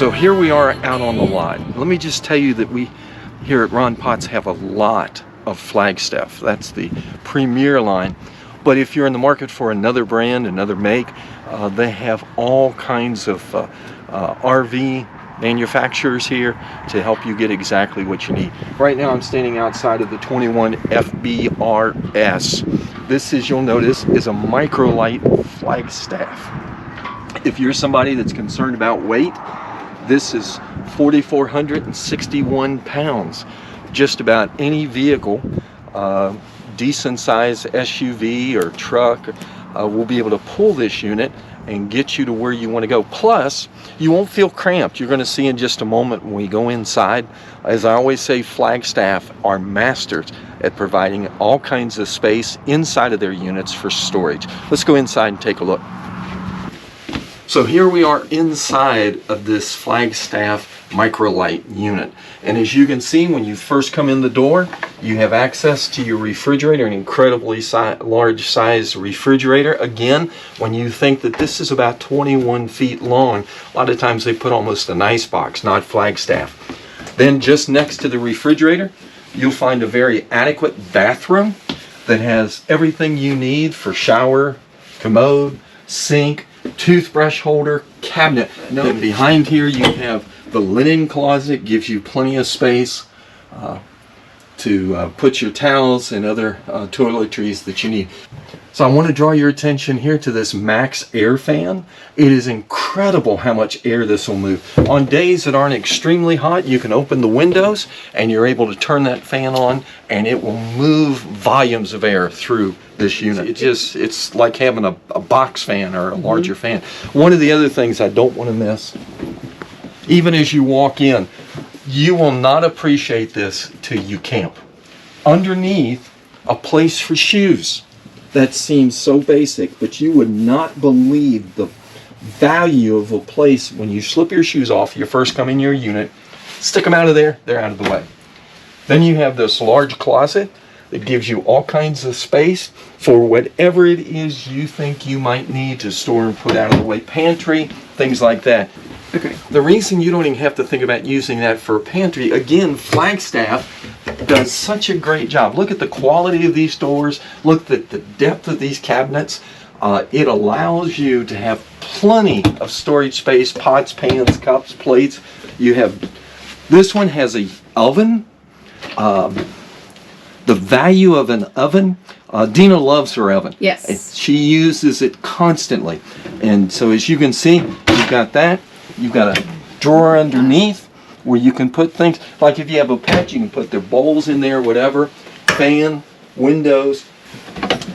So here we are out on the lot. Let me just tell you that we here at Ron Potts have a lot of Flagstaff. That's the premier line. But if you're in the market for another brand, another make, they have all kinds of RV manufacturers here to help you get exactly what you need. Right now I'm standing outside of the 21 FBRS. This is, you'll notice, is a micro-light Flagstaff. If you're somebody that's concerned about weight, this is 4,461 pounds. Just about any vehicle, decent size SUV or truck, will be able to pull this unit and get you to where you want to go. Plus, you won't feel cramped. You're going to see in just a moment when we go inside. As I always say, Flagstaff are masters at providing all kinds of space inside of their units for storage. Let's go inside and take a look. So here we are inside of this Flagstaff Microlite unit. And as you can see, when you first come in the door, you have access to your refrigerator, an incredibly large size refrigerator. Again, when you think that this is about 21 feet long, a lot of times they put almost an ice box, not Flagstaff. Then just next to the refrigerator, you'll find a very adequate bathroom that has everything you need for shower, commode, sink, toothbrush holder, cabinet. Then behind here you have the linen closet, gives you plenty of space to put your towels and other toiletries that you need. So I want to draw your attention here to this max air fan. It is incredible how much air this will move. On days that aren't extremely hot, you can open the windows and you're able to turn that fan on and it will move volumes of air through this unit. It's like having a box fan or a larger fan. One of the other things I don't want to miss, even as you walk in, you will not appreciate this till you camp. Underneath, a place for shoes. That seems so basic, but you would not believe the value of a place when you slip your shoes off, you first come in your unit, stick them out of there, they're out of the way. Then you have this large closet that gives you all kinds of space for whatever it is you think you might need to store and put out of the way. Pantry, things like that. Okay. The reason you don't even have to think about using that for a pantry, again, Flagstaff does such a great job. Look at the quality of these doors. Look at the depth of these cabinets. It allows you to have plenty of storage space, pots, pans, cups, plates. You have, this one has a oven. The value of an oven, Dina loves her oven. Yes. She uses it constantly. And so as you can see, you've got that. You've got a drawer underneath where you can put things, like if you have a pet, you can put their bowls in there, whatever. Fan, windows.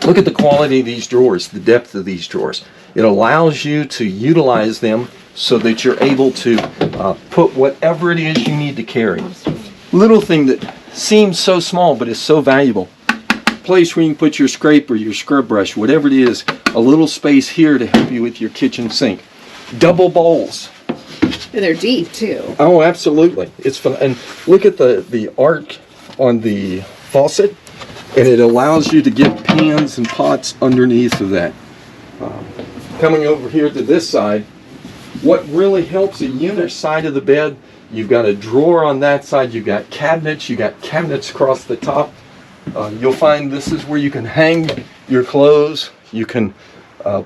Look at the quality of these drawers, the depth of these drawers. It allows you to utilize them so that you're able to put whatever it is you need to carry. Little thing that seems so small but is so valuable. Place where you can put your scraper, your scrub brush, whatever it is. A little space here to help you with your kitchen sink. Double bowls. And they're deep too. Oh, absolutely. It's fun. And look at the arc on the faucet, and it allows you to get pans and pots underneath of that. Coming over here to this side, what really helps a unit side of the bed, you've got a drawer on that side, you've got cabinets across the top. You'll find this is where you can hang your clothes. You can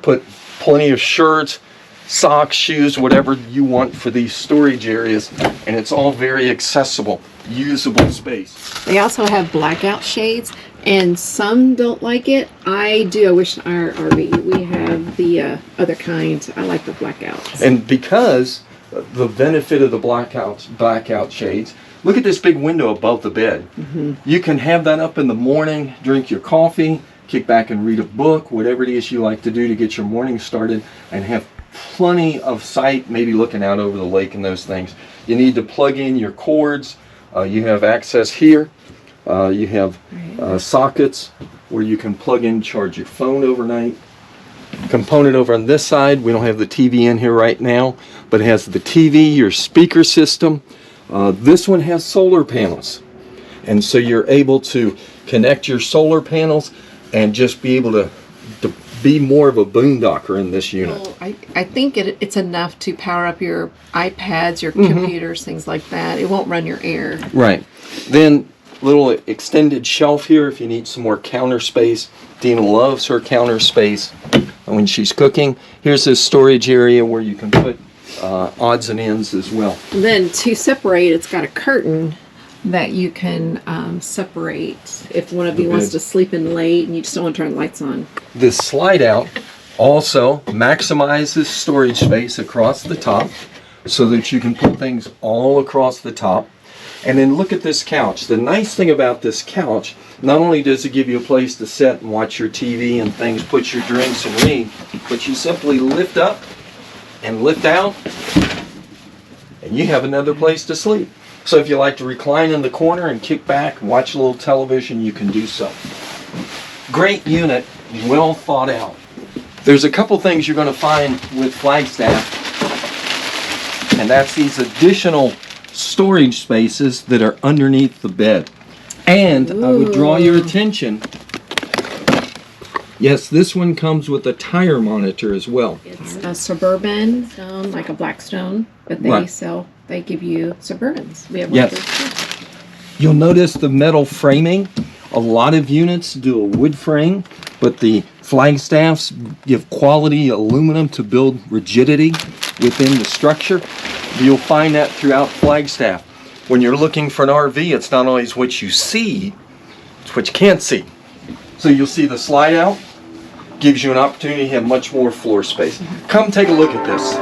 put plenty of shirts, socks, shoes, whatever you want for these storage areas, and it's all very accessible, usable space. They also have blackout shades, and some don't like it. I do. I wish in our RV we have the other kind. I like the blackouts. And because the benefit of the blackout shades, look at this big window above the bed. You can have that up in the morning, drink your coffee, kick back and read a book, whatever it is you like to do to get your morning started, and have plenty of sight, maybe looking out over the lake and those things. You need to plug in your cords. You have access here. You have sockets where you can plug in, charge your phone overnight. Component over on this side, we don't have the TV in here right now, but it has the TV, your speaker system. This one has solar panels. And so you're able to connect your solar panels and just be able to be more of a boondocker in this unit. Well, I think it's enough to power up your iPads, your computers, things like that. It won't run your air. Right. Then little extended shelf here if you need some more counter space. Dina loves her counter space when she's cooking. Here's this storage area where you can put odds and ends as well. And then to separate, it's got a curtain that you can separate if one of you wants to sleep in late and you just don't want to turn the lights on. This slide out also maximizes storage space across the top so that you can put things all across the top. And then look at this couch. The nice thing about this couch, not only does it give you a place to sit and watch your TV and things, put your drinks and read, but you simply lift up and lift out and you have another place to sleep. So if you like to recline in the corner and kick back and watch a little television, you can do so. Great unit, well thought out. There's a couple things you're going to find with Flagstaff, and that's these additional storage spaces that are underneath the bed. And I would draw your attention, yes, this one comes with a tire monitor as well. It's a Suburban stone, like a Blackstone, but they give you Suburbans. We have one of those too. You'll notice the metal framing. A lot of units do a wood frame, but the Flagstaffs give quality aluminum to build rigidity within the structure. You'll find that throughout Flagstaff. When you're looking for an RV, it's not always what you see, it's what you can't see. So you'll see the slide out, gives you an opportunity to have much more floor space. Come take a look at this.